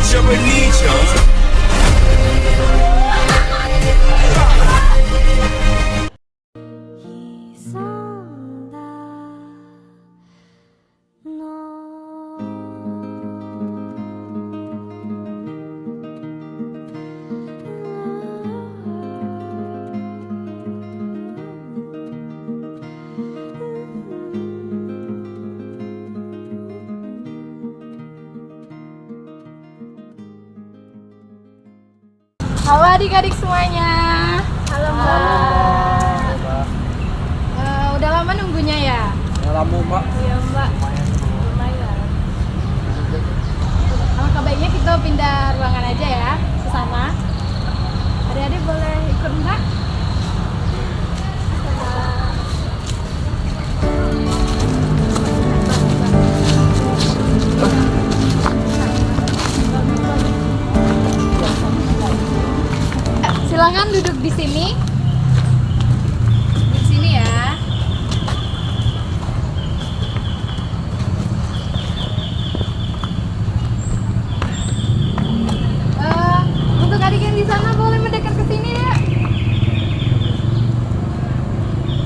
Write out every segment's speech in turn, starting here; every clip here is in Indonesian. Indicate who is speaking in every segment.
Speaker 1: siapa ni Charles?
Speaker 2: Halo adik-adik semuanya. Halo Mbak. Udah lama nunggunya ya?
Speaker 3: Ya lama Mbak.
Speaker 2: Iya Mbak. Lumayan. Alangkah baiknya kita pindah ruangan aja ya, ke sana. Adik-adik boleh ikut Mbak? Silakan duduk di sini. Di sini ya. Untuk adik yang di sana boleh mendekat ke sini ya.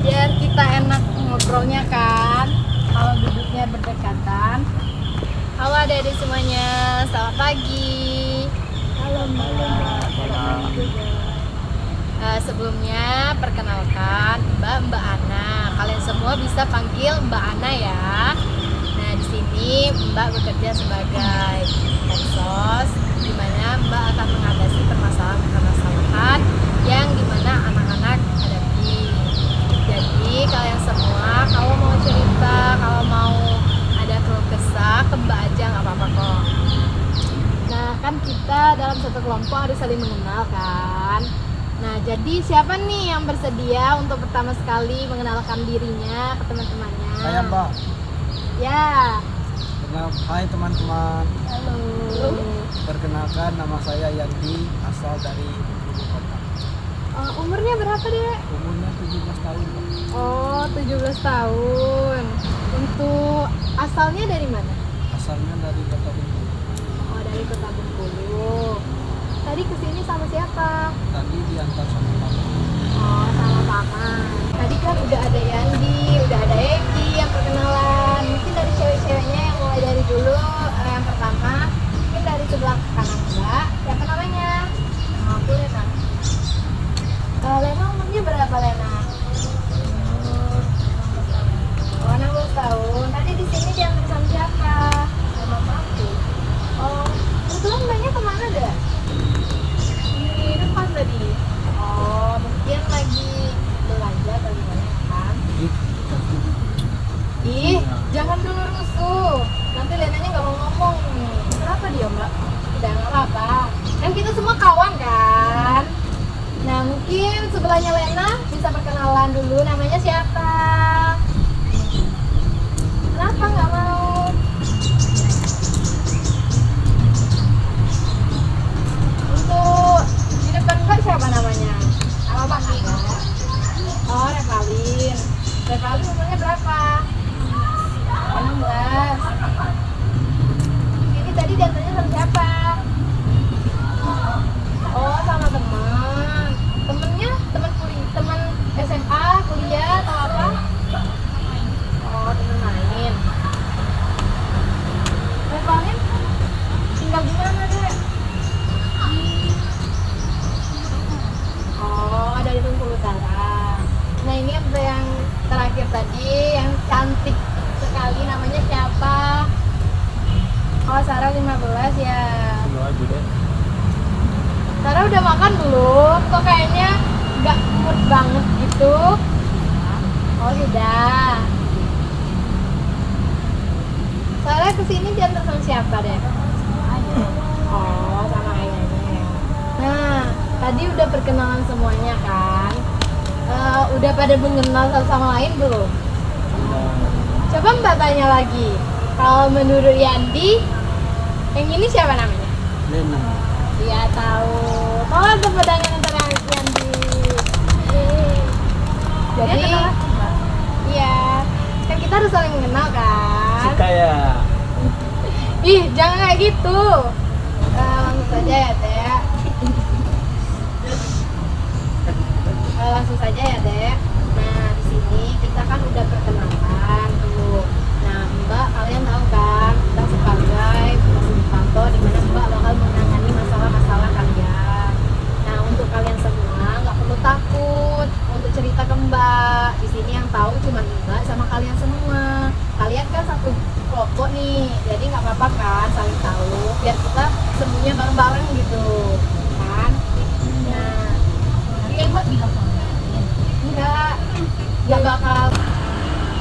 Speaker 2: Biar kita enak ngobrolnya kan. Kalau duduknya berdekatan. Halo adik-adik semuanya, selamat pagi. Halo Mbak. Sebelumnya perkenalkan Mbak Ana. Kalian semua bisa panggil Mbak Ana ya. Nah di sini Mbak bekerja sebagai medsos, di mana Mbak akan mengatasi permasalahan yang dimana anak-anak hadapi. Jadi kalian semua kalau mau cerita, kalau mau ada keluh kesah ke Mbak aja nggak apa-apa kok. Nah kan kita dalam satu kelompok harus saling mengenal kan. Nah, jadi siapa nih yang bersedia untuk pertama sekali mengenalkan dirinya ke teman-temannya?
Speaker 3: Saya Mbak.
Speaker 2: Ya.
Speaker 3: Hai teman-teman.
Speaker 2: Halo.
Speaker 3: Perkenalkan nama saya Yandi, asal dari Bengkulu Kota.
Speaker 2: Umurnya berapa dek?
Speaker 3: Umurnya 17 tahun Mbak.
Speaker 2: Oh, 17 tahun. Untuk asalnya dari mana?
Speaker 3: Asalnya dari Kota Bengkulu.
Speaker 2: Oh, dari Kota Bengkulu. Tadi kesini sama siapa?
Speaker 3: Tadi diantar sama Bapak.
Speaker 2: Oh, sama paman. Tadi kan udah ada Yandi, udah ada Eki yang perkenalan. Mungkin dari cewek-ceweknya yang mulai dari dulu yang pertama. Mungkin dari sebelah kanan Mbak. Siapa namanya? Aku Lena. Lena umurnya berapa Lena? 16 tahun. Tadi di sini diantar sama siapa? Sama papi. Oh, kebetulan Mbaknya kemana deh? Di depan tadi. Oh, mungkin lagi belanja atau gimana kan? Ih, jangan dulu rusuh. Nanti Lenanya nggak mau ngomong nih. Kenapa dia Mbak? Udah nggak apa-apa. Kan kita semua kawan kan? Nah mungkin sebelahnya Lena bisa perkenalan dulu. Namanya siapa? Kenapa nggak mau? Untuk di depan Mbak siapa namanya? Apa panggilnya? Oh, Revalin. Revalin umurnya berapa? 16. Ini tadi diantaranya sama siapa? Oh, sama teman. Temennya teman SMA, kuliah atau apa? Oh, teman main. Revalin tinggal di mana, Dek? Oh, dari Bengkulu Utara. Nah, ini yang terakhir tadi, yang cantik sekali, namanya siapa? Oh, Sarah 15 ya. Sarah udah makan belum? Kok kayaknya nggak mood banget gitu? Oh, sudah. Sarah kesini diantar sama siapa deh? Oh, sama ayahnya. Nah, tadi udah perkenalan semuanya kan? Udah pada mengenal satu sama lain belum? Coba Mbak tanya lagi. Kalau menurut Yandi, yang ini siapa namanya?
Speaker 3: Lena.
Speaker 2: Iya tahu. Tolong tepuk tangan untuk Yandi. Jadi, iya, kan kita harus saling mengenal kan?
Speaker 3: Suka ya.
Speaker 2: Ih, jangan kayak gitu. langsung saja ya Dek. Langsung saja ya Dek. Nah di sini kita kan udah perkenalan tuh. Nah Mbak kalian tahu kan kita sebagai fasilitator di mana Mbak bakal menangani masalah-masalah kalian. Nah untuk kalian semua nggak perlu takut untuk cerita ke Mbak. Di sini yang tahu cuma Mbak sama kalian semua. Kalian kan satu kelompok nih, jadi nggak apa-apa kan saling tahu. Biar kita semuanya bareng-bareng gitu, kan? Nah,
Speaker 1: Yang Mbak bilang
Speaker 2: nggak bakal.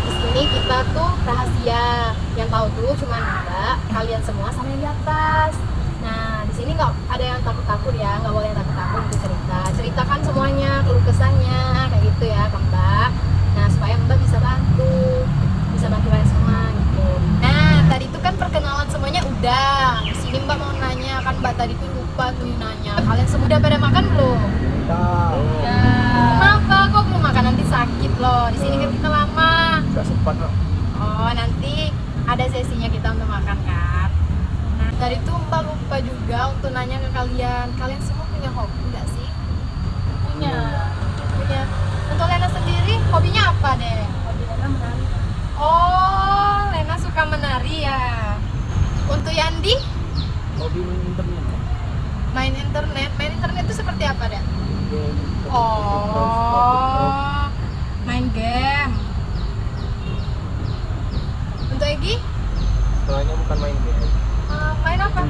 Speaker 2: Di sini kita tuh rahasia. Yang tahu tuh cuma Mbak, kalian semua sama yang di atas. Nah, di sini nggak ada yang takut-takut ya, nggak boleh takut-takut untuk cerita. Ceritakan semuanya, keluh kesahnya, kayak gitu ya, ke Mbak. Nah, supaya Mbak bisa bantu kalian semua gitu. Nah, tadi itu kan perkenalan semuanya udah. Di sini Mbak mau nanya, kan Mbak tadi tuh lupa tuh nanya. Kalian semua udah pada makan belum?
Speaker 3: Nah,
Speaker 2: Kenapa? Kok belum makan? Nanti sakit loh. Di sini kan kita lama.
Speaker 3: nggak sempat loh.
Speaker 2: Oh, nanti ada sesinya kita untuk makan kan. Nah, tadi tuh Mbak lupa juga untuk nanya ke kalian. Kalian semua punya hobi nggak sih?
Speaker 1: punya
Speaker 2: Punya. Untuk Lena sendiri, hobinya apa deh?
Speaker 1: hobi Lena menari.
Speaker 2: Oh, Lena suka menari ya. Untuk Yandi,
Speaker 3: Hobi main internet.
Speaker 2: main internet. Main internet itu seperti apa deh?
Speaker 3: Game.
Speaker 2: Oh, main game. Untuk Egi,
Speaker 3: Soalnya bukan main game.
Speaker 2: main apa?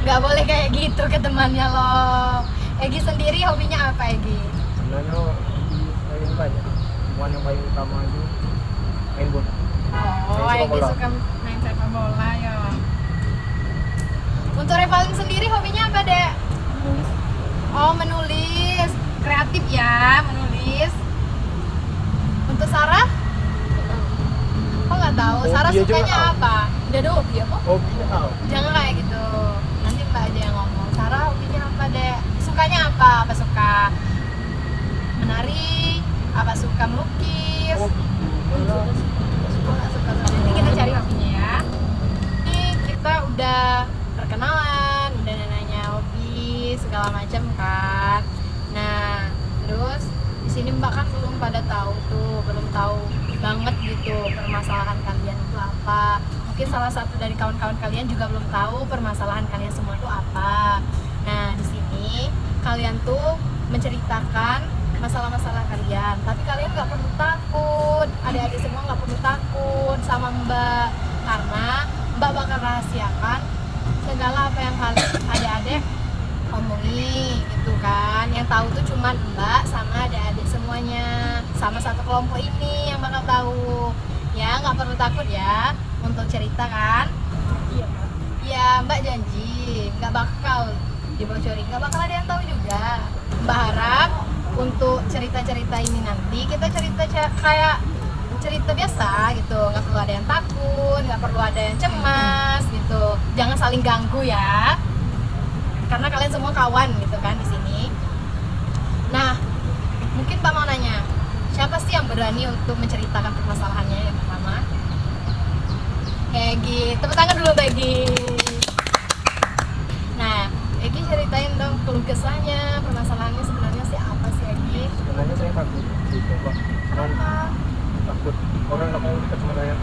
Speaker 2: Nggak boleh kayak gitu ke temannya loh. Egi sendiri hobinya apa Egi?
Speaker 3: Sebenarnya main banyak. Cuman yang paling utama itu main bola.
Speaker 2: Oh,
Speaker 3: Main sepak
Speaker 2: Egi
Speaker 3: bola.
Speaker 2: suka main sepak bola ya. Untuk Revalin sendiri hobinya apa dek? Oh, menulis. Kreatif ya, menulis. Untuk Sarah? Oh, nggak tahu. Sarah
Speaker 3: Hobi aja
Speaker 2: sukanya
Speaker 3: nggak tahu.
Speaker 2: apa? Udah ada hobi apa?
Speaker 3: Hobinya tahu.
Speaker 2: Jangan kayak gitu. Nanti Mbak aja yang ngomong. Sarah hobinya apa dek? Sukanya apa? Apa suka menari? Apa suka melukis?
Speaker 3: Hobi.
Speaker 2: Oh, nggak suka. Nanti kita cari hobinya ya. Ini kita udah perkenalan, udah nanya hobi segala macam kan. Nah, terus di sini Mbak kan belum pada tahu tuh, belum tahu banget gitu permasalahan kalian itu apa. Mungkin salah satu dari kawan-kawan kalian juga belum tahu permasalahan kalian semua itu apa. Nah, di sini kalian tuh menceritakan masalah-masalah kalian, tapi kalian nggak perlu takut. Adik-adik semua nggak perlu takut sama Mbak, karena Mbak bakal rahasiakan segala apa yang kalian adik-adik omongin gitu kan. Yang tahu tuh cuman Mbak sama adik-adik semuanya, sama satu kelompok ini yang bakal tahu. Ya nggak perlu takut ya untuk cerita kan.
Speaker 1: Iya Mbak.
Speaker 2: Ya Mbak janji nggak bakal dibocorin, nggak bakal ada yang tahu juga. Mbak harap untuk cerita-cerita ini nanti kita cerita kayak cerita biasa gitu, nggak perlu ada yang takut, nggak perlu ada yang cemas gitu. Jangan saling ganggu ya, karena kalian semua kawan gitu kan di sini. Nah, mungkin Mbak mau nanya, siapa sih yang berani untuk menceritakan permasalahannya yang pertama? Egi, tepuk tangan dulu untuk Egi. Nah, Egi ceritain dong keluh kesahnya, permasalahannya sebenarnya sih apa sih Egi?
Speaker 3: Sebenarnya saya takut gitu Pak. Cuman
Speaker 2: Kenapa?
Speaker 3: takut orang nggak mau dekat sama saya.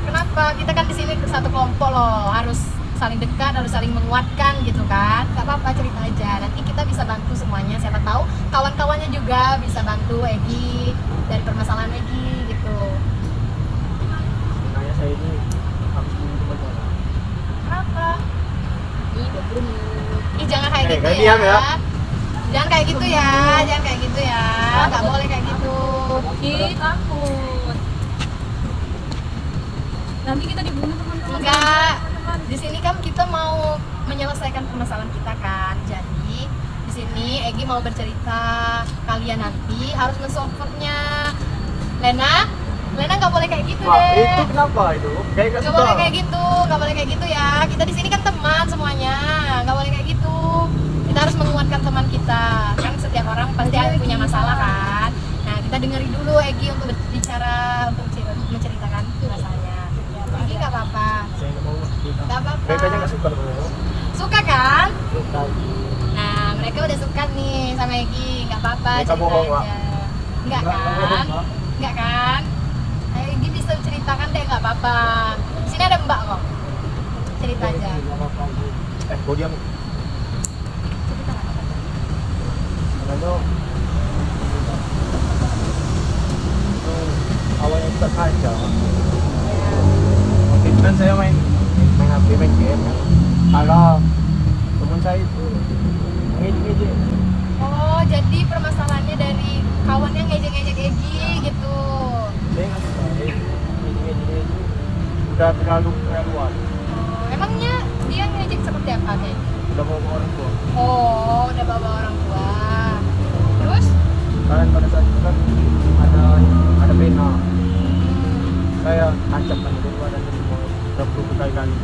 Speaker 2: Kenapa? Kita kan di sini satu kelompok loh, harus saling dekat, harus saling menguatkan gitu kan. Gak apa-apa, cerita aja. Nanti kita bisa bantu semuanya. Siapa tahu kawan-kawannya juga bisa bantu Egi dari permasalahan Egi gitu.
Speaker 3: Sebenarnya saya ini habis dulu teman bola.
Speaker 2: Kenapa?
Speaker 1: Ih, belum.
Speaker 2: Ih, jangan kayak gitu
Speaker 3: Gak
Speaker 2: ya.
Speaker 3: diam ya.
Speaker 2: Jangan kayak gitu ya, jangan kayak gitu ya. Gak boleh kayak gitu.
Speaker 1: Ih, takut. Nanti kita dibunuh teman-teman.
Speaker 2: Enggak. Di sini kan kita mau menyelesaikan permasalahan kita kan. Jadi di sini Egi mau bercerita. Kalian nanti harus mensupportnya. Lena nggak boleh kayak gitu
Speaker 3: Wah,
Speaker 2: deh.
Speaker 3: itu kenapa itu? Kayak nggak
Speaker 2: Nggak
Speaker 3: suka.
Speaker 2: boleh kayak gitu, nggak boleh kayak gitu ya. Kita di sini kan teman semuanya, nggak boleh kayak gitu. Kita harus menguatkan teman kita. Kan setiap orang pasti punya masalah kan. Nah kita dengerin dulu Egi untuk berbicara, untuk menceritakan masalahnya. Egi nggak apa-apa.
Speaker 3: Saya nggak mau cerita.
Speaker 2: Nggak apa-apa.
Speaker 3: Mereka nggak suka sama saya.
Speaker 2: apa-apa,
Speaker 3: Mereka
Speaker 2: cerita
Speaker 3: bohong, Pak.
Speaker 2: aja. Enggak
Speaker 3: bohong,
Speaker 2: kan?
Speaker 3: Pak.
Speaker 2: Enggak kan? Ayo Egi bisa ceritakan deh, nggak apa-apa. Sini ada Mbak kok. Cerita aja.
Speaker 3: Kau diam.
Speaker 2: Cerita nggak apa-apa.
Speaker 3: Karena awalnya kita saja. Waktu itu kan saya main HP, main game kan. Kalau teman saya itu ngejek-ngejek.
Speaker 2: Oh, jadi permasalahannya dari kawan yang ngejek-ngejek Egi gitu.
Speaker 3: Saya nggak suka. Ngejek-ngejek itu udah terlalu keterlaluan.
Speaker 2: Oh, emangnya dia ngejek seperti apa kayak?
Speaker 3: Udah bawa orang tua.
Speaker 2: Oh, udah bawa orang tua. Terus?
Speaker 3: Kalian pada saat itu kan ada pena. Saya tancap kan di luar dan semua udah berkali-kali.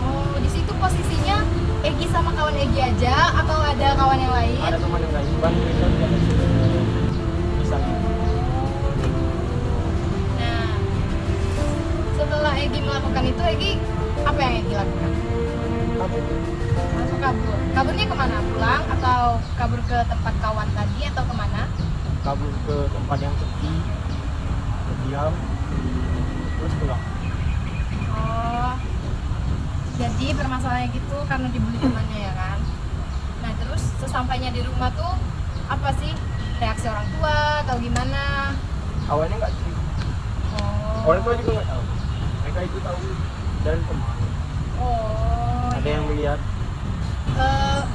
Speaker 2: Oh, di situ posisinya Egi sama kawan Egi aja atau ada kawan yang lain?
Speaker 3: Ada teman yang lain, ban mereka dia bisa.
Speaker 2: Nah, setelah Egi melakukan itu, Egi apa yang Egi lakukan? Langsung kabur. Kaburnya kemana? Pulang atau kabur ke tempat kawan tadi atau kemana?
Speaker 3: Kabur ke tempat yang sepi, berdiam, terus pulang.
Speaker 2: Oh, jadi permasalahannya gitu karena dibully temannya ya kan? Nah terus sesampainya di rumah tuh apa sih reaksi orang tua atau gimana?
Speaker 3: Awalnya nggak cerita.
Speaker 2: Oh,
Speaker 3: Orang tua juga nggak tahu. Mereka itu tahu dan teman.
Speaker 2: oh,
Speaker 3: Ada yang melihat.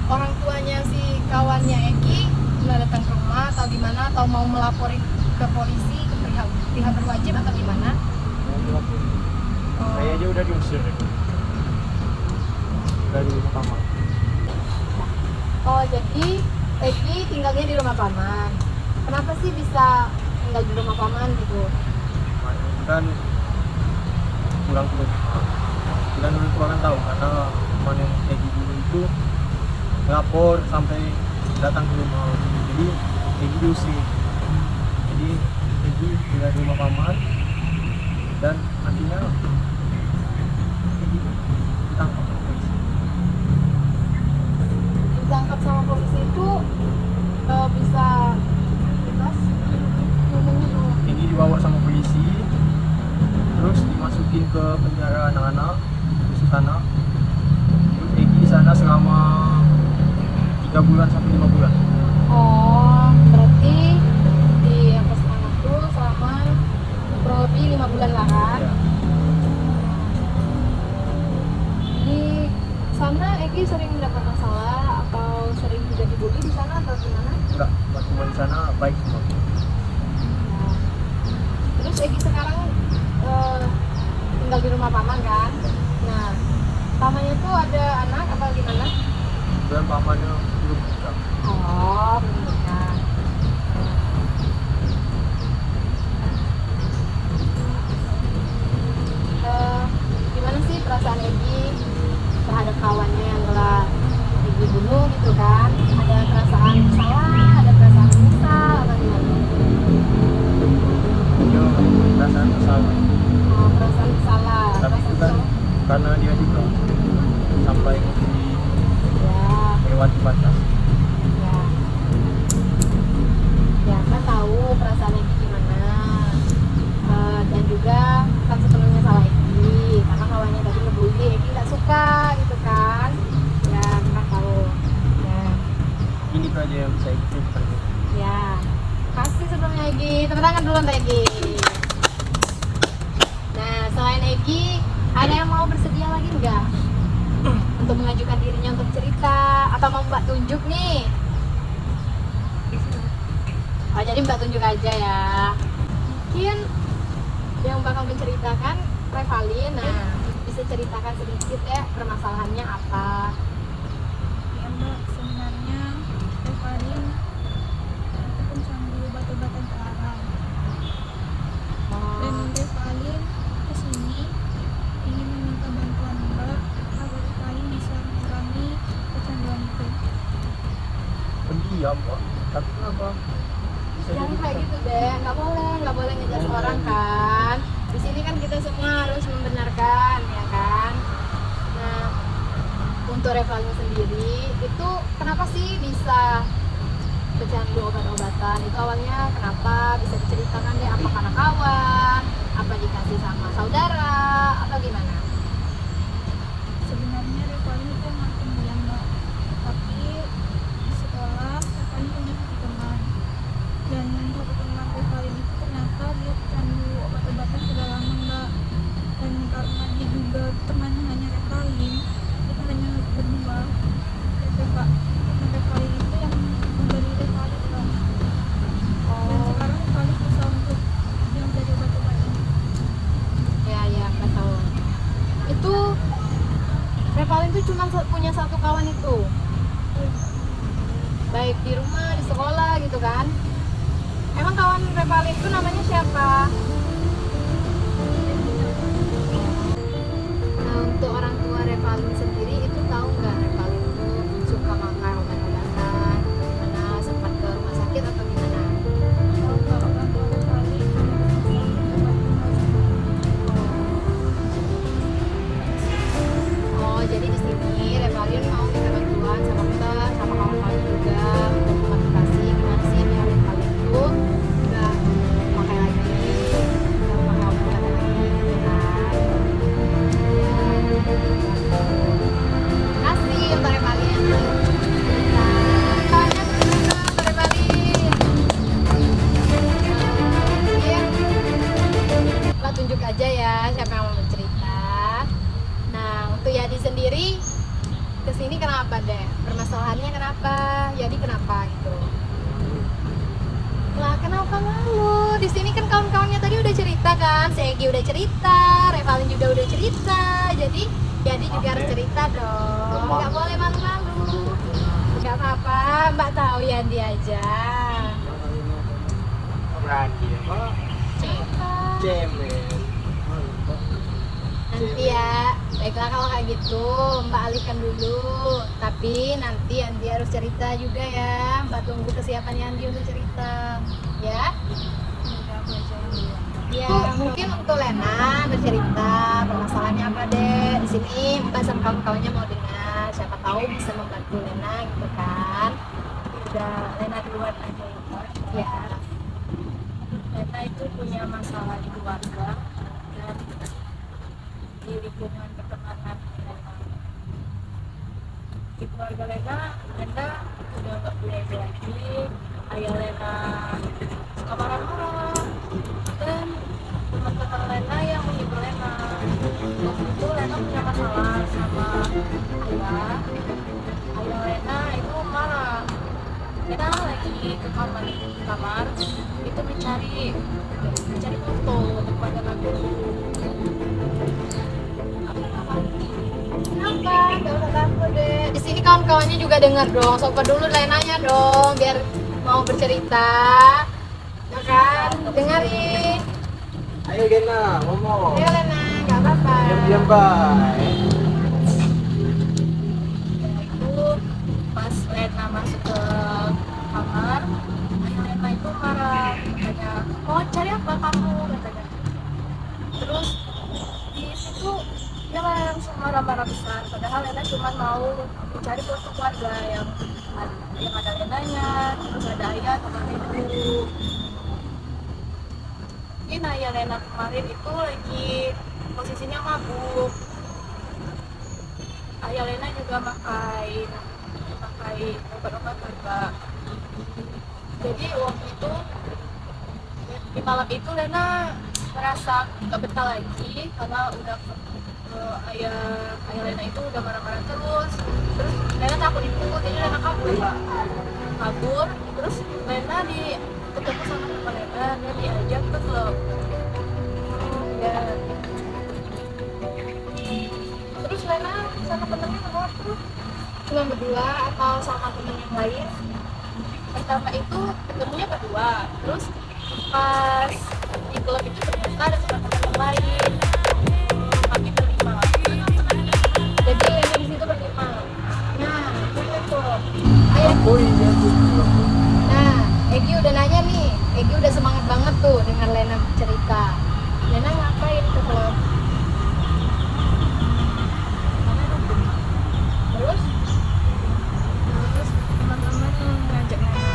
Speaker 2: orang tuanya si kawannya Egi udah datang ke rumah atau gimana atau mau melaporin ke polisi ke pihak berwajib atau gimana?
Speaker 3: yang melakukan.
Speaker 2: Oh.
Speaker 3: Saya aja udah diusir dari rumah kamar.
Speaker 2: Oh, jadi Egi tinggalnya di rumah paman. Kenapa sih bisa tinggal di rumah paman gitu?
Speaker 3: Dan pulang ke rumah. Dan orang tua kan tahu karena teman yang Egi dulu itu lapor sampai datang ke rumah. Jadi Egi diusir. Jadi Egi tinggal di rumah paman dan akhirnya Egi ditangkap sama polisi.
Speaker 2: Ditangkap sama polisi itu bisa bebas ngomongnya tuh.
Speaker 3: Egi dibawa sama polisi, terus dimasukin ke penjara anak-anak khusus anak. Terus Egi di sana selama 3 bulan sampai 5 bulan.
Speaker 2: Oh, berarti di kos anak tuh selama kurang lebih 5 bulan lah kan?
Speaker 3: Ya.
Speaker 2: Di sana Egi sering mendapat masalah atau sering juga dibully di sana atau gimana?
Speaker 3: Enggak, cuma di sana baik semua.
Speaker 2: Nah, terus Egi sekarang tinggal di rumah paman kan? Nah, pamannya tuh ada anak apa gimana?
Speaker 3: Dan pamannya belum nikah.
Speaker 2: Oh, belum nikah. Gimana sih perasaan Egi terhadap kawannya yang telah Egi bunuh gitu kan? Ada perasaan salah, ada perasaan menyesal atau gimana?
Speaker 3: Dia perasaan bersalah.
Speaker 2: Oh, perasaan salah.
Speaker 3: Tapi itu kan karena dia juga sampai
Speaker 2: Ya,
Speaker 3: melewati batas.
Speaker 2: ya. Ya, kan tahu perasaan Egi gimana. Dan juga kan sepenuhnya salah Egi karena kawannya tadi ngebully Egi nggak suka gitu kan. Ya, kita tahu. Ya,
Speaker 3: Ini tuh aja yang bisa ceritakan.
Speaker 2: ya. Kasih sebelumnya Egi. Tepuk tangan dulu untuk Egi. Nah, selain Egi, ada yang mau bersedia lagi nggak? Untuk mengajukan dirinya untuk cerita atau mau Mbak tunjuk nih? Oh, jadi Mbak tunjuk aja ya. Mungkin yang bakal menceritakan Revalin. Nah, bisa ceritakan sedikit ya permasalahannya apa?
Speaker 1: Ya Mbak, sebenarnya Revalin itu pencandu obat-obatan terlarang. Dan
Speaker 2: Oh,
Speaker 1: Revalin kesini ingin meminta bantuan Mbak agar Revalin bisa mengurangi kecanduan itu.
Speaker 3: Pendiam, Pak. Tapi kenapa bisa
Speaker 2: jangan
Speaker 3: jadi
Speaker 2: kayak gitu deh, nggak boleh ngejudge orang kan. Di sini kan kita semua harus membenarkan, ya kan. Nah, untuk Revalin sendiri itu kenapa sih bisa pecandu obat-obatan itu awalnya kenapa? Bisa diceritakan deh, apa karena kawan, apa dikasih sama saudara, atau gimana?
Speaker 1: Sebenarnya Revalin itu emang pendiam Mbak, tapi di sekolah Revalin punya satu teman, dan satu teman Revalin itu ternyata dia pecandu obat-obatan sudah lama Mbak, dan karena diduga temannya hanya Revalin, itu hanya berdua. Pak, teman Revalin itu yang memberi Revalin Mbak, dan sekarang Revalin bisa untuk diam dari obat-obatan.
Speaker 2: Ya nggak tahu. Itu Revalin tuh cuma punya satu kawan itu, baik di rumah, di sekolah gitu kan. Emang kawan Revalin itu namanya siapa? Nah, untuk orang tua Revalin sendiri itu tahu nggak Revalin itu suka makan obat-obatan, gimana, sempat ke rumah sakit atau gimana?
Speaker 1: Tahu Mbak, orang tua Revalin
Speaker 2: Oh, jadi di sini Revalin mau minta bantuan sama kita, sama kawan-kawan juga untuk motivasi gimana sih biar Revalin itu nggak pakai lagi, nggak pakai obat-obatan lagi, gitu kan? Kasih untuk Revalin. Tangannya dulu untuk Revalin. Iya. Mbak tunjuk aja ya siapa yang mau bercerita. Nah, untuk Yadi sendiri kesini kenapa deh? Permasalahannya kenapa? Yadi kenapa gitu? Lah kenapa malu? Di sini kan kawan-kawannya tadi udah cerita kan, si Egi udah cerita, Revalin juga udah cerita, jadi Yadi juga harus cerita dong. Nggak boleh malu-malu. Nggak apa-apa, Mbak tahu Yadi aja.
Speaker 3: Berani ya Pak.
Speaker 2: Cerita.
Speaker 3: Cemen.
Speaker 2: Nanti ya, baiklah kalau kayak gitu Mbak alihkan dulu. Tapi nanti Andi harus cerita juga ya. Mbak tunggu kesiapan Andi untuk cerita. Ya? Ya, mungkin untuk Lena bercerita permasalahannya apa deh. Di sini Mbak sama kawan-kawannya mau dengar. Siapa tahu bisa membantu Lena gitu kan.
Speaker 4: Udah Lena duluan aja ya Pak.
Speaker 2: Ya.
Speaker 4: Lena itu punya masalah di keluarga dan di lingkungan pertemanan Lena. Di keluarga Lena udah gak punya ibu lagi. Ayah Lena suka marah-marah dan teman-teman Lena yang menghibur Lena. Waktu itu Lena punya masalah sama ayah. Ayah Lena itu marah. Lena lagi ke kamar itu mencari foto untuk pakai lagu.
Speaker 2: Kenapa? Gak usah takut deh. Di sini kawan-kawannya juga dengar dong. Sobat dulu Lenanya dong, biar mau bercerita. Ya kan? Dengerin.
Speaker 3: Ayo Gena, ngomong.
Speaker 2: Ayo Lena, nggak apa-apa.
Speaker 3: Diam-diam baik.
Speaker 4: Itu pas Lena masuk ke kamar, ayah Lena itu marah, katanya, "Oh, cari apa kamu?" katanya. Terus di situ dia langsung marah-marah besar, padahal Lena cuma mau mencari foto keluarga yang ada Lenanya, terus ada ayah sama ibu. Mungkin ayah Lena kemarin itu lagi posisinya mabuk. Ayah Lena juga pakai obat-obatan Kak. Jadi waktu itu di malam itu Lena merasa gak betah lagi karena udah ayah Lena itu udah marah-marah terus Lena takut dipukul, jadi Lena kabur. Terus Lena ketemu sama teman Lena, dia diajak ke klub ya. Terus Lena sama temennya kemana tuh?
Speaker 2: Cuma berdua atau sama temen yang lain?
Speaker 4: Pertama itu ketemunya berdua, terus pas di klub itu ternyata ada teman-teman yang lain, kami berlima.
Speaker 2: Jadi Lena di situ berlima. Nah,
Speaker 4: Itu tuh
Speaker 2: ayah.
Speaker 3: Oh iya tuh.
Speaker 2: Nah, Egi udah nanya nih. Egi udah semangat banget tuh dengan Lena cerita. Lena ngapain ke klub?
Speaker 4: terus teman-teman ngajak Lena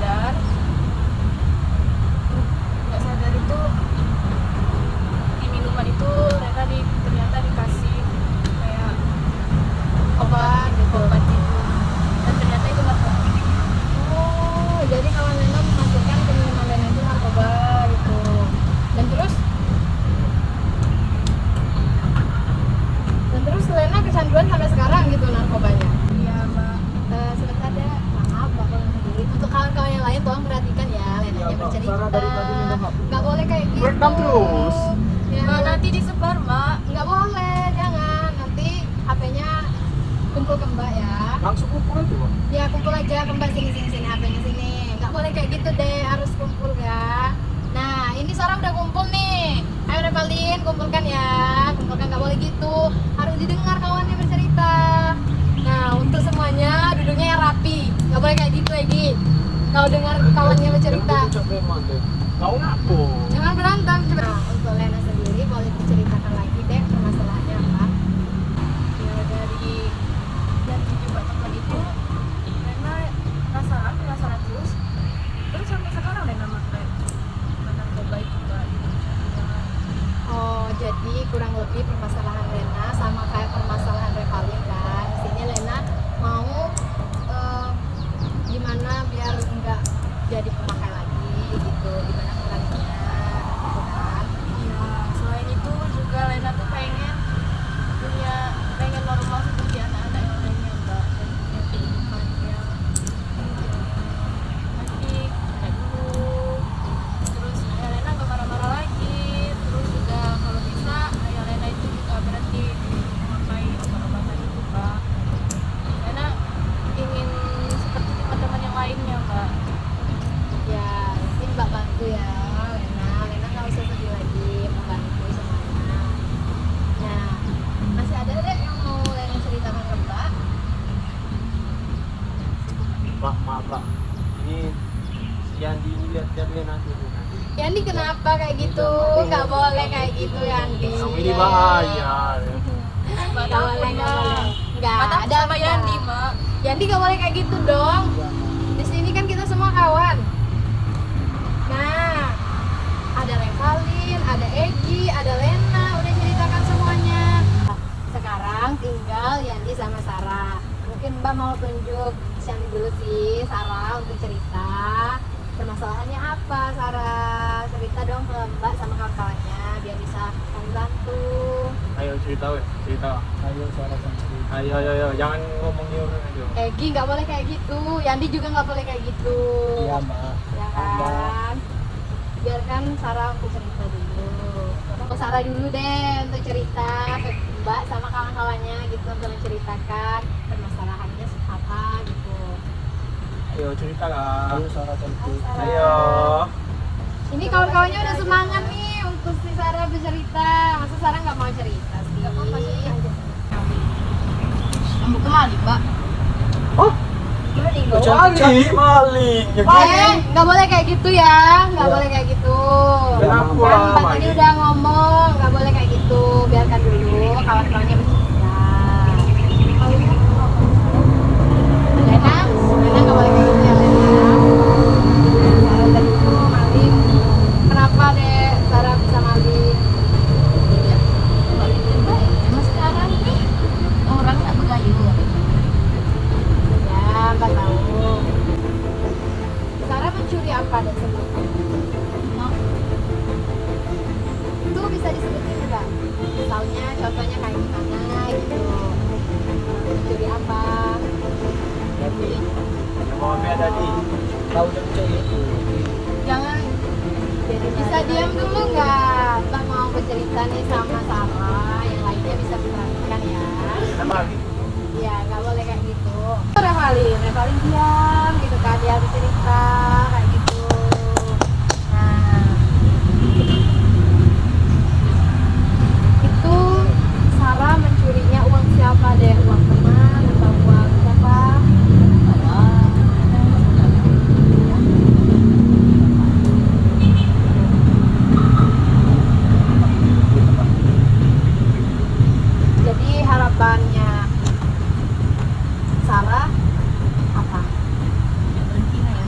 Speaker 4: sadar itu di minuman itu Lena ternyata dikasih kayak
Speaker 2: Obat gitu.
Speaker 4: obat gitu, dan ternyata itu narkoba.
Speaker 2: Oh, jadi kalau Lena memasukkan ke minuman Lena itu narkoba gitu. Dan terus Lena kecanduan sampai sekarang gitu narkobanya.
Speaker 4: Iya mbak.
Speaker 2: Sebentar deh, maaf Bapak sendiri. Untuk kawan-kawan yang lain tolong perhatikan ya, Lena
Speaker 3: Iya,
Speaker 2: yang
Speaker 3: Mbak.
Speaker 2: bercerita.
Speaker 3: Sarah dari tadi minta maaf.
Speaker 2: Nggak boleh kayak gitu.
Speaker 3: Rekam terus.
Speaker 2: Ya,
Speaker 4: Mbak nanti disebar mbak.
Speaker 2: nggak boleh, jangan. Nanti HP-nya kumpul ke Mbak ya.
Speaker 3: Langsung kumpul aja Pak.
Speaker 2: Ya kumpul aja ke Mbak, sini HP-nya sini. Nggak boleh kayak gitu deh, harus kumpul ya. Nah, ini Sarah udah kumpul nih. Ayo Revalin, kumpulkan ya. Kumpulkan, nggak boleh gitu. Harus didengar kawannya bercerita. Nah, untuk semuanya duduknya yang rapi. Nggak boleh kayak gitu lagi. Kalau dengar kawannya bercerita,
Speaker 3: Tahu ngaku.
Speaker 2: jangan berantem. Nah, untuk Lena sendiri boleh diceritakan lagi deh permasalahannya apa?
Speaker 4: Ya dari jumpa teman itu Lena penasaran terus sampai sekarang Lena pakai narkoba itu mbak.
Speaker 2: Oh, jadi kurang lebih permasalahan Lena sama kayak permasalahan Revalin kan. Di sini Lena mau gimana biar enggak jadi pemakai lagi gitu. Gimana caranya gitu kan.
Speaker 4: Iya, selain itu juga Lena tuh pengen normal seperti anak-anak yang lainnya mbak, dan punya kehidupan yang baik kayak dulu. Terus ya Lena gak marah-marah lagi. Terus juga kalau bisa ya Lena itu juga berhenti memakai obat-obatan itu mbak. Lena ingin seperti teman-teman yang lainnya mbak.
Speaker 2: Ya, mungkin Mbak bantu ya Lena. Lena nggak usah sedih lagi, membantu semuanya. Nah, masih ada deh yang mau Lena ceritakan ke Mbak?
Speaker 3: Pak, maaf Pak. Ini si Yandi ini lihat Lena dulu nanti.
Speaker 2: Yandi kenapa kayak gitu? Nggak boleh kayak gitu Yandi.
Speaker 3: Kamu ini bahaya.
Speaker 4: Mbak
Speaker 2: Nggak
Speaker 4: tahu
Speaker 2: boleh, nggak
Speaker 4: mbak.
Speaker 2: boleh. Nggak
Speaker 4: Mbak tahu
Speaker 2: ada
Speaker 4: sama Yandi mbak.
Speaker 2: Yandi nggak boleh kayak gitu dong. Di sini kan kita semua kawan. Nah, ada Revalin, ada Egi, ada Lena, udah ceritakan semuanya. Sekarang tinggal Yandi sama Sarah. Mungkin Mbak mau tunjuk Yandi dulu sih, Sarah untuk cerita. Permasalahannya apa, Sarah? Cerita dong ke Mbak sama kawan-kawannya biar bisa kami bantu.
Speaker 3: Ayo cerita weh, cerita. Ayo Sarah cerita. Ayo, jangan ngomongin orang aja.
Speaker 2: Egi nggak boleh kayak gitu, Yandi juga nggak boleh kayak gitu.
Speaker 3: Iya Mbak.
Speaker 2: Ya kan? Biarkan Sarah untuk cerita dulu. Untuk Sarah dulu deh untuk cerita ke Mbak sama kawan-kawannya gitu untuk menceritakan permasalahannya apa gitu.
Speaker 3: Ayo cerita lah. Ayo Sarah cerita.
Speaker 2: Sarah.
Speaker 3: Ayo.
Speaker 2: Ini kawan-kawannya udah semangat nih untuk si Sarah bercerita. Masa Sarah nggak mau cerita sih?
Speaker 4: Nggak apa-apa, cerita aja.
Speaker 2: Kamu kemali, Mbak?
Speaker 3: Oh, maling.
Speaker 2: Nggak boleh kayak gitu ya, nggak
Speaker 3: Ya.
Speaker 2: boleh kayak gitu.
Speaker 3: Kenapa,
Speaker 2: Kan Mbak
Speaker 3: Mali?
Speaker 2: tadi udah ngomong, nggak boleh kayak gitu. Biarkan dulu kawan-kawannya bercerita. Lena nggak boleh kayak gitu ya Lena. Sarah tadi itu maling. Kenapa deh Sarah bisa maling?
Speaker 4: Emang sekarang nih orang nggak bergayung.
Speaker 2: Ya, Mbak tahu. Sarah mencuri apa dan sebelumnya? Itu bisa disebutin nggak? Misalnya, contohnya kayak gimana gitu. Mencuri apa?
Speaker 3: Jadi, mau apa tadi? Tahu yang cewek itu.
Speaker 2: Jangan. Bisa diam dulu nggak? Mbak mau bercerita nih sama Sarah. Yang lainnya bisa perhatikan ya.
Speaker 3: Nama lagi.
Speaker 2: Iya, nggak boleh kayak gitu. Revalin diam gitu kan, dia habis cerita kayak gitu. Nah, itu Sarah mencurinya uang siapa deh? Uang teman atau uang siapa? Jadi harapannya Sarah apa?
Speaker 4: Berhenti nggak ya?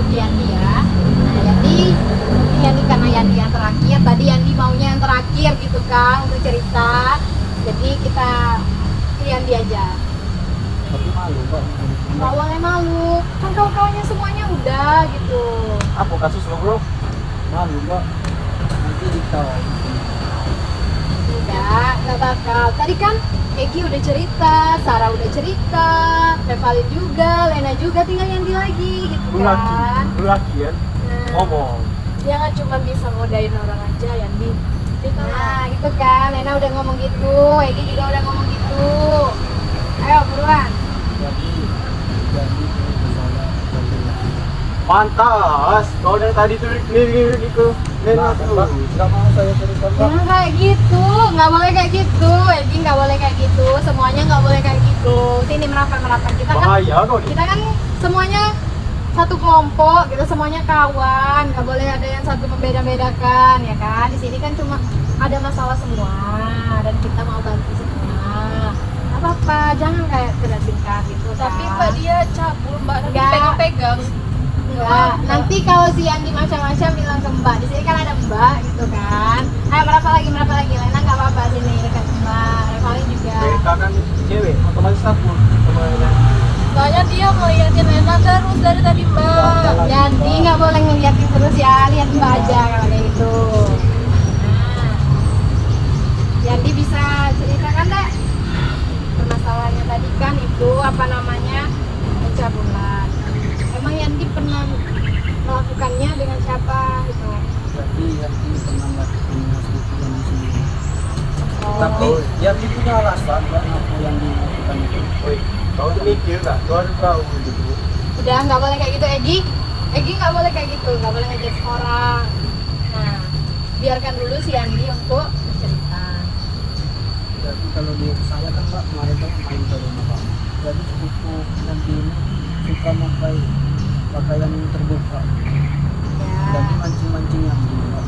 Speaker 2: untuk Yandi ya. Nah Yandi, mungkin Yandi karena Yandi yang terakhir, tadi Yandi maunya yang terakhir gitu kan untuk cerita. Jadi kita ke Yandi aja.
Speaker 3: Tapi malu kok.
Speaker 2: Awalnya malu, kan kawan-kawannya semuanya udah gitu.
Speaker 3: Apa kasus lo bro? Malu kok. Nanti diketawain.
Speaker 2: Nggak bakal. Tadi kan Egi udah cerita, Sarah udah cerita, Revalin juga, Lena juga, tinggal Yandi lagi gitu kan.
Speaker 3: Lu lagi ya?
Speaker 2: Nah,
Speaker 3: Ngomong.
Speaker 4: Dia nggak cuma bisa ngodain orang aja Yandi. Dia kan
Speaker 2: nah gitu kan, Lena udah ngomong gitu, Egi juga udah ngomong gitu. Ayo buruan.
Speaker 3: Jadi pantas. Kau dari tadi tuh lirik itu. Lena tuh. Nggak mau saya cerita.
Speaker 2: Jangan kayak gitu, nggak boleh kayak gitu. Egi nggak boleh kayak gitu, semuanya nggak boleh kayak gitu. Sini merapat kita kan.
Speaker 3: Bahaya kok.
Speaker 2: Kita kan semuanya satu kelompok, kita semuanya kawan, nggak boleh ada yang satu membeda-bedakan, ya kan? Di sini kan cuma ada masalah semua dan kita mau bantu semua. Nggak apa-apa, jangan kayak tingkat gitu.
Speaker 4: tapi
Speaker 2: kan?
Speaker 4: Mbak dia cabul, Mbak nanti
Speaker 2: Nggak.
Speaker 4: pegang-pegang.
Speaker 2: Enggak, nanti kalau si Andi macam-macam bilang ke Mbak. Di sini kan ada Mbak gitu kan. Ayo berapa lagi? Lena nggak apa-apa sini dekat Mbak. Revalin juga.
Speaker 3: Mereka kan cewek, otomatis takut sama Lena.
Speaker 4: Soalnya dia ngeliatin Lena terus dari tadi Mbak.
Speaker 2: Jadi nggak boleh ngeliatin terus ya, lihat Mbak aja kalau kayak gitu. Nah, jadi bisa ceritakan deh permasalahannya tadi kan itu apa namanya pencabulan. Emang Yandi pernah melakukannya dengan siapa gitu?
Speaker 3: Tapi yang ini pernah melakukan sesuatu yang sendiri.
Speaker 2: Oh.
Speaker 3: Tapi yang itu punya alasan kan apa yang dilakukan itu. Woi, kau tuh mikir nggak? Kau harus tahu gitu.
Speaker 2: Udah nggak boleh kayak gitu Egi nggak boleh kayak gitu, nggak boleh ngejudge orang. Nah biarkan dulu si Andi untuk bercerita.
Speaker 3: Jadi kalau di saya kan Pak kemarin tuh main ke rumah Pak. Jadi sepupu nanti ini suka memakai pakaian yang terbuka. Jadi
Speaker 2: Ya.
Speaker 3: mancing-mancing yang di Pak.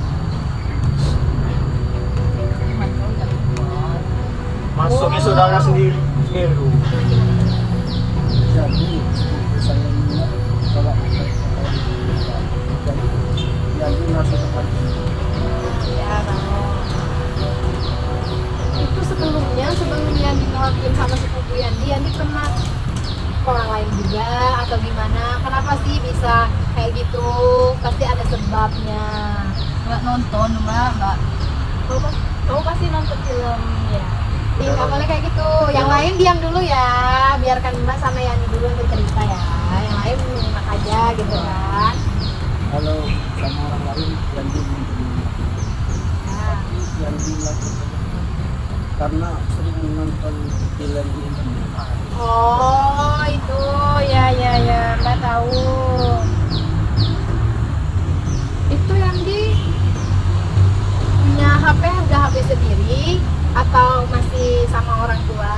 Speaker 3: Masuknya saudara sendiri. Sendiri. Jadi sepupu saya ini kalau pakai pakaian terbuka. Jadi masuk ke Pak.
Speaker 2: Ya, itu sebelumnya sebelum Yandi ngelakuin sama sepupu Yandi pernah ke orang lain juga atau gimana? Kenapa sih bisa kayak gitu? Pasti ada sebabnya.
Speaker 4: Nggak nonton Mbak. Kamu pasti nonton film ya.
Speaker 2: Ih, nggak boleh kayak gitu. Yang lain diam dulu ya. Biarkan Mbak sama Yandi dulu untuk cerita ya. Yang lain menyimak aja gitu kan.
Speaker 3: Kalau sama orang lain yang
Speaker 2: Ya.
Speaker 3: yang dilakukan karena sering menonton film di internet.
Speaker 2: Oh itu ya Mbak tahu. Itu Yandi punya udah HP sendiri atau masih sama orang tua?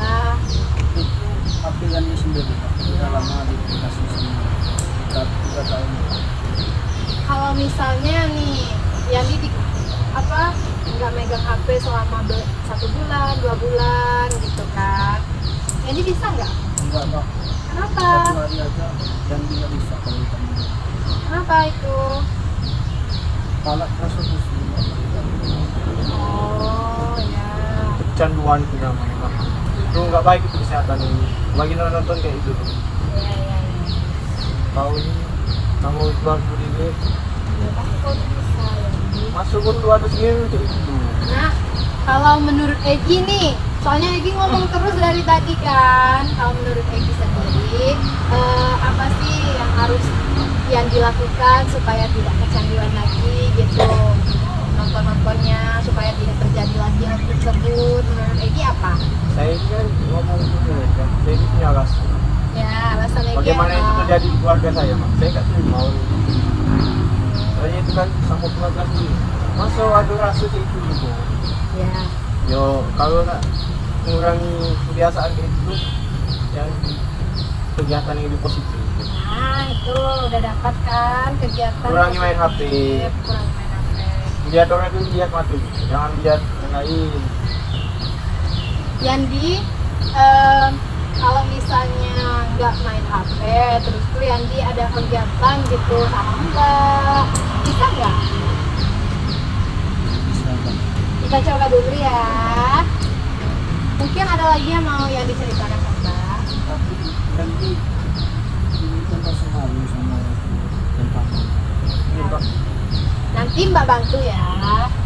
Speaker 3: Itu pilihannya sendiri Pak. Sudah lama dikasih sama sekitar 3 tahun.
Speaker 2: Kalau misalnya nih Yandi nggak megang HP selama 1 bulan 2 bulan gitu kan, Yandi bisa nggak?
Speaker 3: Enggak Pak.
Speaker 2: Kenapa?
Speaker 3: 1 hari aja dan tidak bisa kalau kamu.
Speaker 2: Kenapa itu?
Speaker 3: Kalau tersebut
Speaker 2: Oh ya.
Speaker 3: kecanduan itu namanya Pak. Itu nggak baik itu kesehatan ini. Bagi nonton kayak itu.
Speaker 2: Ya.
Speaker 3: Tahu ini kamu keluar duit
Speaker 2: Ya pasti kau bisa Yandi.
Speaker 3: masuk pun 200.000 kayak itu.
Speaker 2: Nah, kalau menurut Egi nih, soalnya Egi ngomong terus dari tadi kan, kalau menurut Egi sendiri, apa sih yang harus yang dilakukan supaya tidak kecanduan lagi gitu, nontonnya supaya tidak terjadi lagi hal tersebut, menurut Egi apa?
Speaker 3: Saya ini kan ngomong dulu ya, kan. Saya ini punya alasan.
Speaker 2: Ya, alasan Egi
Speaker 3: Bagaimana
Speaker 2: apa?
Speaker 3: itu terjadi di keluarga saya, Mak? Saya nggak terima. Soalnya itu kan sama keluarga sendiri. Masa ada rasa kayak itu gitu.
Speaker 2: Ya,
Speaker 3: Yo, kalau nak mengurangi kebiasaan kayak itu, yang kegiatan yang lebih positif.
Speaker 2: nah itu udah dapat kan kegiatan.
Speaker 3: Kurangi main HP.
Speaker 2: positif, kurangi main HP.
Speaker 3: Lihat orang itu lihat mati, jangan lihat yang lain.
Speaker 2: Yandi, kalau misalnya nggak main HP, terus tuh Yandi ada kegiatan gitu sama Mbak, bisa nggak?
Speaker 5: Bisa Mbak.
Speaker 2: Kita coba dulu ya. Mungkin ada lagi yang mau yang diceritakan ke Mbak.
Speaker 5: Tapi nanti ini tentang semalu sama tentang
Speaker 3: Ini Pak.
Speaker 2: Nanti Mbak bantu ya,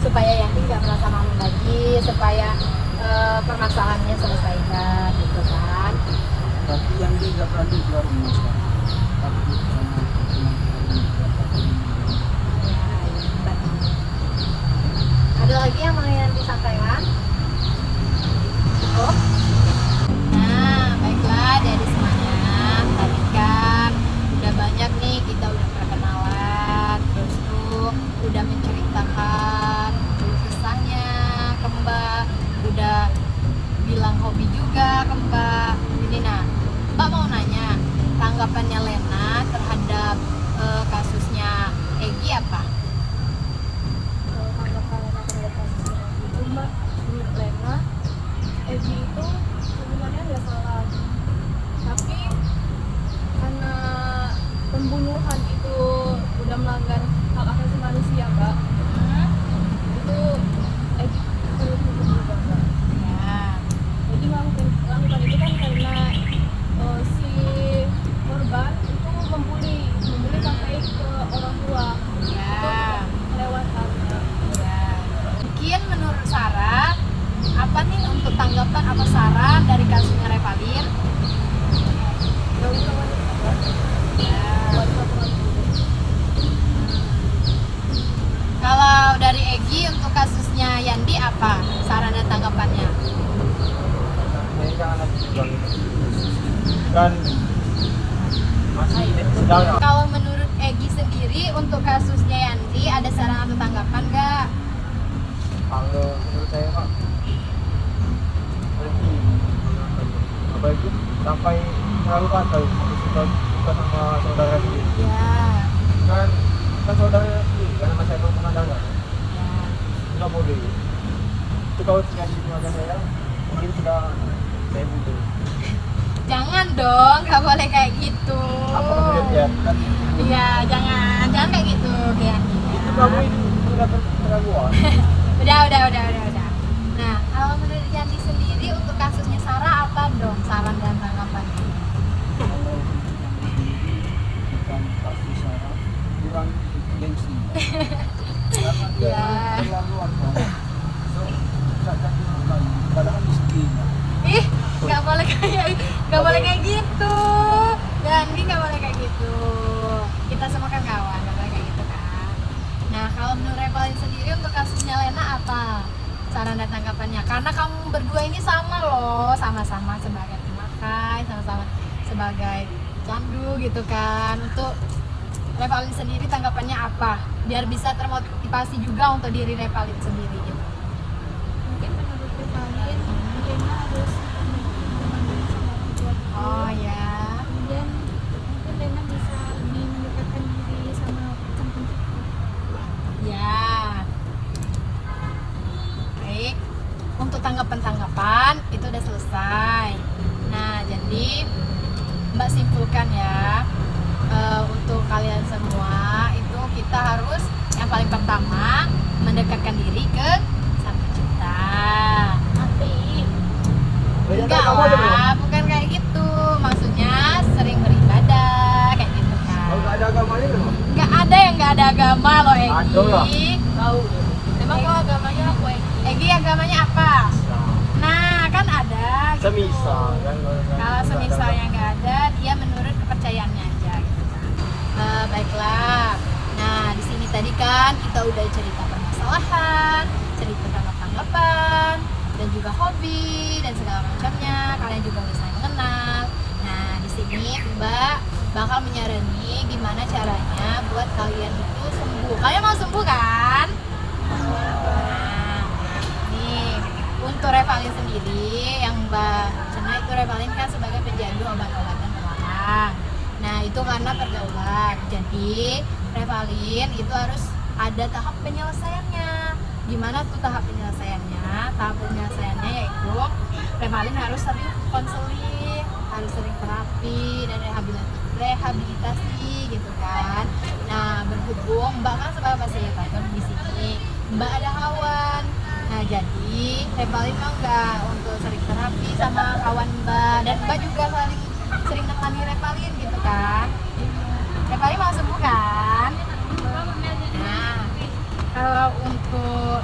Speaker 2: supaya Yandi nggak merasa malu lagi, supaya permasalahannya selesaikan gitu kan.
Speaker 5: tapi yang dia nggak berani keluar rumah sekarang. Takut sama teman-teman.
Speaker 2: Ya, Mbak. Ada lagi yang mau yang disampaikan? Oh. Nah, baiklah dari semuanya. Tadi kan udah banyak nih, kita udah perkenalan, terus tuh udah menceritakan keluh kesahnya ke Mbak, udah bilang hobi juga ke Mbak. Ini nah, Mbak mau nanya tanggapannya Lena terhadap kasusnya Egi apa?
Speaker 1: Kalau tanggapan Lena terhadap kasus ini itu Mbak, menurut Lena Egi itu sebenarnya nggak salah, tapi karena pembunuhan itu udah melanggar hak asasi manusia Mbak, itu Egi perlu dihukum juga Mbak.
Speaker 2: Ya.
Speaker 1: Jadi melakukan itu kan karena si korban itu membuli sampai ke orang tua,
Speaker 2: Ya.
Speaker 1: kelewatan Mbak.
Speaker 2: Ya. Mungkin menurut Sarah, apa nih untuk tanggapan apa saran dari kasusnya Revalin?
Speaker 1: Nggak usah wanita Mbak.
Speaker 2: Ya.
Speaker 1: Wanita terlalu dulu.
Speaker 2: Kalau dari Egi untuk kasusnya Yandi apa saran dan tanggapannya?
Speaker 3: Ini jangan lagi diulang. Kan masih sedang ya.
Speaker 2: Kalau menurut Egi sendiri untuk kasusnya Yandi ada saran atau tanggapan nggak?
Speaker 3: Kalau menurut saya Pak, berarti apa itu sampai terlalu kasar suka sama saudara sendiri.
Speaker 2: Ya.
Speaker 3: Kan saudara sendiri karena masih emang pengadalan.
Speaker 2: Ya.
Speaker 3: Nggak boleh. Itu kalau terjadi di keluarga saya, mungkin sudah saya bunuh.
Speaker 2: Jangan dong, nggak boleh kayak gitu.
Speaker 3: Apa kemudian ya? Kan
Speaker 2: Iya, jangan kayak gitu ya.
Speaker 3: itu kamu itu sudah keterlaluan.
Speaker 2: Udah. Nah, kalau menurut Yandi sendiri untuk kasusnya Sarah apa dong saran dan tanggapannya?
Speaker 5: Kalau bukan pasti Sarah kurang gengsi. Karena dia
Speaker 2: Ya.
Speaker 5: terlaluan banget. So, nggak jadi orang lain. Padahal miskin.
Speaker 2: Ih, nggak boleh kayak gitu. Yandi nggak boleh kayak gitu. Kita semua kan kawan, nggak boleh kayak gitu kan. Nah, kalau menurut Revalin sendiri untuk kasusnya Lena apa saran dan tanggapannya? Karena kamu berdua ini sama loh, sama-sama sebagai pemakai, sama-sama sebagai candu gitu kan. Untuk Revalin sendiri tanggapannya apa? Biar bisa termotivasi juga untuk diri Revalin sendiri gitu.
Speaker 1: Mungkin menurut Revalin, Lena harus memandang sama orang tua dulu.
Speaker 2: Oh ya.
Speaker 1: Kemudian mungkin Lena bisa lebih mendekatkan diri sama sang pencipta.
Speaker 2: Ya. Baik. Untuk tanggapan-tanggapan itu udah selesai. Nah, jadi Mbak simpulkan ya, untuk kalian semua itu kita harus yang paling pertama mendekatkan diri ke Sang Pencipta. Enggak lah, bukan kayak gitu. Maksudnya sering beribadah kayak gitu kan.
Speaker 3: Kalau nggak ada agamanya memang.
Speaker 2: Nggak ada yang nggak ada agama loh Egi.
Speaker 3: Ada lah.
Speaker 2: Tahu.
Speaker 4: Emang kalau agamanya apa
Speaker 2: Egi agamanya apa? Nah, kan ada gitu.
Speaker 3: Semisal kan
Speaker 2: Kalau semisalnya nggak ada, dia menurut kepercayaannya aja gitu kan. Baiklah. Nah, di sini tadi kan kita udah cerita permasalahan, cerita tanggapan, dan juga hobi dan segala macamnya. Kalian juga udah saling mengenal. Nah, di sini Mbak bakal menyarani gimana caranya buat kalian itu sembuh. Kalian mau sembuh kan? Nah, nih untuk Revalin sendiri yang Mbak Cena itu Revalin kan sebagai penjaga obat-obatan terlarang. Nah, itu karena pergaulan. Jadi Revalin itu harus ada tahap penyelesaiannya. Gimana tuh tahap penyelesaiannya? Tahap penyelesaiannya yaitu Revalin harus sering konseling harus sering terapi dan rehabilitasi gitu kan. Nah, berhubung Mbak kan sebagai fasilitator di sini, Mbak ada kawan. Nah, jadi Revalin mau nggak untuk sering terapi sama kawan Mbak, dan Mbak juga sering nemani Revalin gitu kan. Revalin mau sembuh kan? Nah, kalau untuk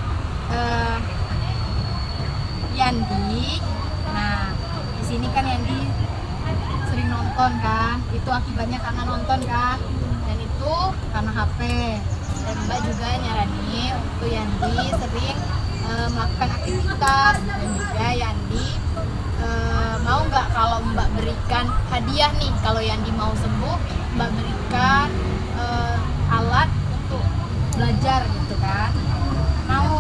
Speaker 2: Yandi, nah di sini kan Yandi sering nonton kan, itu akibatnya karena nonton kan, dan itu karena HP. Dan Mbak juga nyaranin untuk Yandi sering melakukan aktivitas, dan juga Yandi mau nggak kalau Mbak berikan hadiah nih, kalau Yandi mau sembuh Mbak berikan alat untuk belajar gitu kan, mau.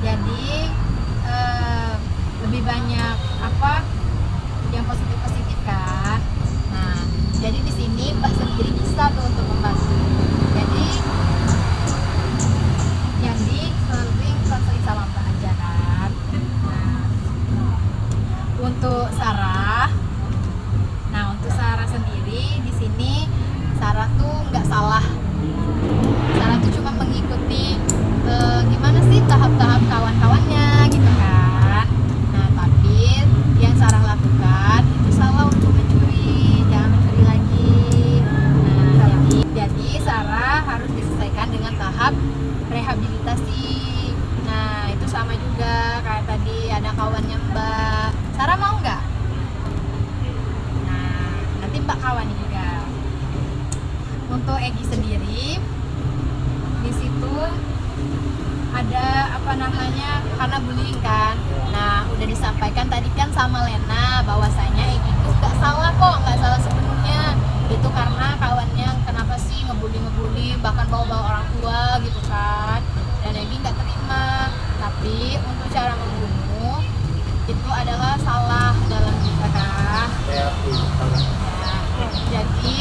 Speaker 2: Jadi lebih banyak apa yang positif kan. Nah, jadi di sini Mbak sendiri bisa tuh untuk membantu. Jadi Yandi sering konseling sama Mbak aja kan. Nah, untuk Sarah sendiri di sini Sarah tuh nggak salah. Sarah tuh cuma mengikuti gimana sih tahap-tahap kawan-kawannya gitu kan. Nah, tapi yang Sarah lakukan itu salah untuk mencuri, jangan mencuri lagi. Nah, jadi Sarah harus diselesaikan dengan tahap rehabilitasi. Nah, itu sama juga kayak tadi ada kawannya Mbak. Sarah mau nggak? Nah, nanti Mbak kawani juga. Untuk Egi sendiri di situ ada karena bullying kan. Nah, udah disampaikan tadi kan sama Lena bahwasanya Egi itu nggak salah kok, nggak salah sepenuhnya. Itu karena kawannya kenapa sih ngebully bahkan bawa-bawa orang tua gitu kan, dan Egi nggak terima. Tapi untuk cara membunuh itu adalah salah dalam kita kan. Jadi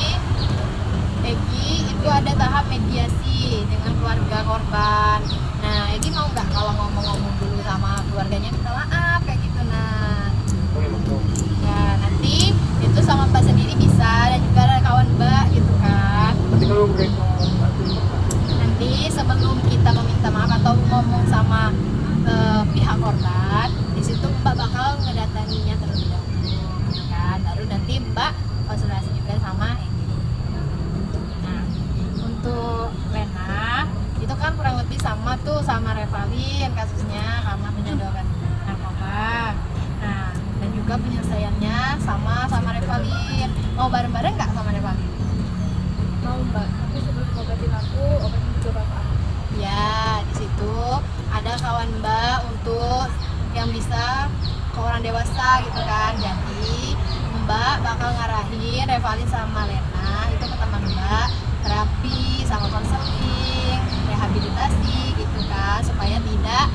Speaker 2: Egi itu ada tahap mediasi dengan keluarga korban. Nah, Egi mau nggak kalau ngomong-ngomong dulu sama keluarganya minta maaf kayak gitu. Nah, ya nanti itu sama Mbak sendiri bisa, dan juga ada kawan Mbak gitu kan. Nanti sebelum kita meminta maaf atau ngomong sama pihak korban, di situ Mbak bakal ngedatanginya terlebih dahulu gitu kan. Baru nanti Mbak konsultasi juga sama Egi. Nah, untuk Lena itu kan kurang lebih sama tuh sama Revalin kasusnya karena penyodoran narkoba. Nah, dan juga penyelesaiannya sama Revalin. Mau bareng-bareng nggak sama Revalin?
Speaker 1: Mau Mbak, tapi sebelum ngobatin aku, obatin juga bapak aku.
Speaker 2: Ya, di situ ada kawan Mbak untuk yang bisa ke orang dewasa gitu kan. Jadi Mbak bakal ngarahin Revalin sama Lena itu ke teman Mbak, terapi sama konseling, rehabilitasi gitu kan, supaya tidak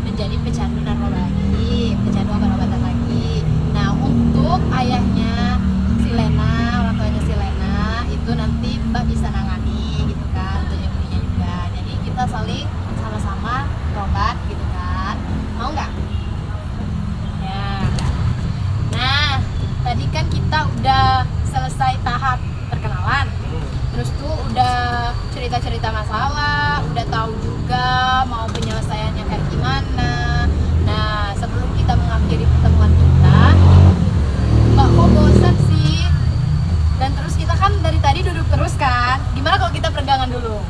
Speaker 2: menjadi pecandu narkoba lagi, pecandu obat-obatan lagi. Nah, untuk ayahnya si Lena, orang tuanya si Lena itu nanti Mbak bisa nangani gitu kan, untuk nyembuhnya juga. Jadi kita saling sama-sama berobat gitu kan. Mau nggak? Ya. Nah, tadi kan kita udah selesai tahap perkenalan. Terus tuh udah cerita-cerita masalah, udah tahu juga mau penyelesaiannya kayak gimana. Nah, sebelum kita mengakhiri pertemuan kita, Mbak kok bosan sih? Dan terus kita kan dari tadi duduk terus kan? Gimana kalau kita peregangan dulu?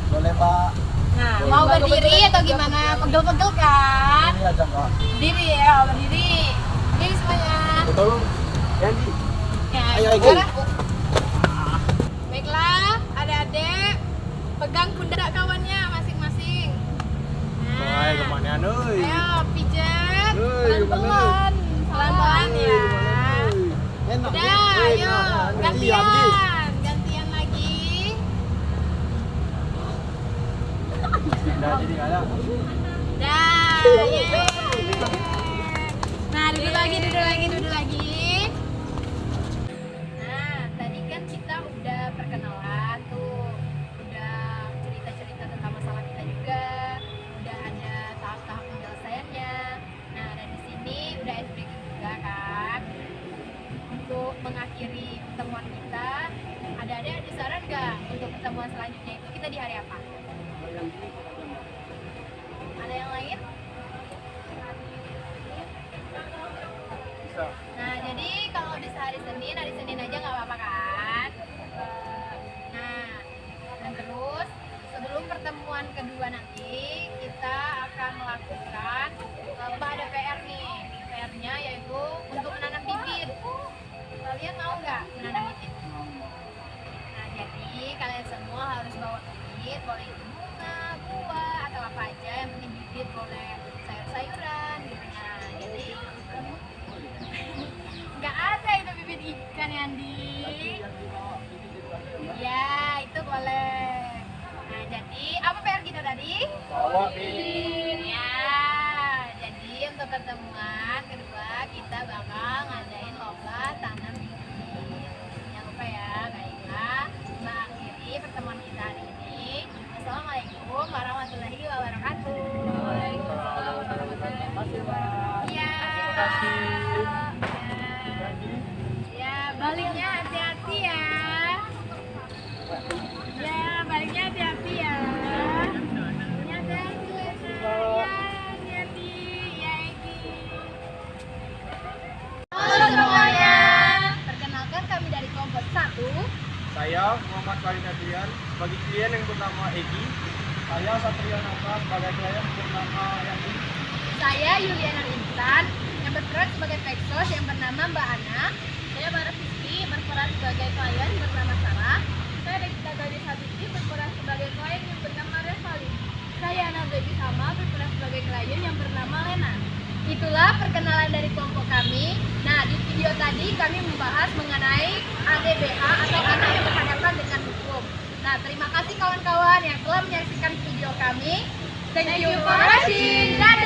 Speaker 3: Boleh Pak.
Speaker 2: Nah, mau berdiri atau gimana? Pegel-pegel kan?
Speaker 3: Ini aja Pak.
Speaker 2: Berdiri ya, berdiri. Berdiri semuanya.
Speaker 3: Betul. Yandi.
Speaker 2: Ya,
Speaker 3: Ayo, Egi.
Speaker 2: gimana? Baiklah, adik-adik, pegang pundak kawannya masing-masing.
Speaker 3: Hai, kemana euy?
Speaker 2: Ayo pijat,
Speaker 3: Hei,
Speaker 2: pelan-pelan, pelan-pelan ya.
Speaker 3: Enak.
Speaker 2: Udah, ayo gantian lagi.
Speaker 3: Udah jadi enggak ada.
Speaker 2: Dah, yeay. Nah, duduk lagi. Nah, tadi kan kita udah perkenalan tuh, udah cerita-cerita tentang masalah kita juga, udah ada tahap-tahap penyelesaiannya. Nah, dan di sini udah icebreaking juga kan. Ada yang lain?
Speaker 3: Bisa.
Speaker 2: Nah, jadi kalau bisa hari Senin aja nggak apa-apa kan? Nah, dan terus sebelum pertemuan kedua nanti kita akan melakukan Mbak ada PR nih. PR-nya yaitu untuk menanam bibit. Kalian mau nggak menanam bibit? Nah, jadi kalian semua harus bawa bibit, boleh itu bunga, buah, atau apa aja. Yang penting bibit, boleh sayur-sayuran gitu. Nah, jadi nggak ada itu bibit ikan ya, Andi. Ya, itu boleh. Nah, jadi apa PR kita tadi?
Speaker 3: Bawa bibit.
Speaker 2: Ya, jadi untuk pertemuan kedua kita bakal ngadain lomba tanam bibit. Jangan lupa ya, baiklah. Mengakhiri pertemuan kita hari ini. Assalamualaikum warahmatullahi wabarakatuh.
Speaker 3: Waalaikumsalam warahmatullahi wabarakatuh.
Speaker 2: Ya.
Speaker 3: Terima kasih.
Speaker 2: Ya, baliknya hati-hati ya. Ya, baliknya hati-hati ya. Ya, hati-hati Lena. Ya, hati-hati. Ya, Egi. Halo semuanya. Perkenalkan kami dari kelompok 1.
Speaker 3: Saya Muhammad Farid Adrian sebagai klien yang bernama Egi. Saya Satria Nata sebagai klien bernama Yandi.
Speaker 2: Saya Yuliana Intan yang berperan sebagai Peksos yang bernama Mbak Ana.
Speaker 4: Saya Bara Fiski berperan sebagai klien bernama Sarah. Saya Devita Gadis Habibti berperan sebagai klien yang bernama Revalin. Saya Ana Baby Sama berperan sebagai klien yang bernama Lena.
Speaker 2: Itulah perkenalan dari kelompok kami. Nah, di video tadi kami membahas mengenai ADBH atau anak yang berhadapan dengan hukum. Nah, terima kasih kawan-kawan yang telah menyaksikan video kami. Thank you for watching. Dadah!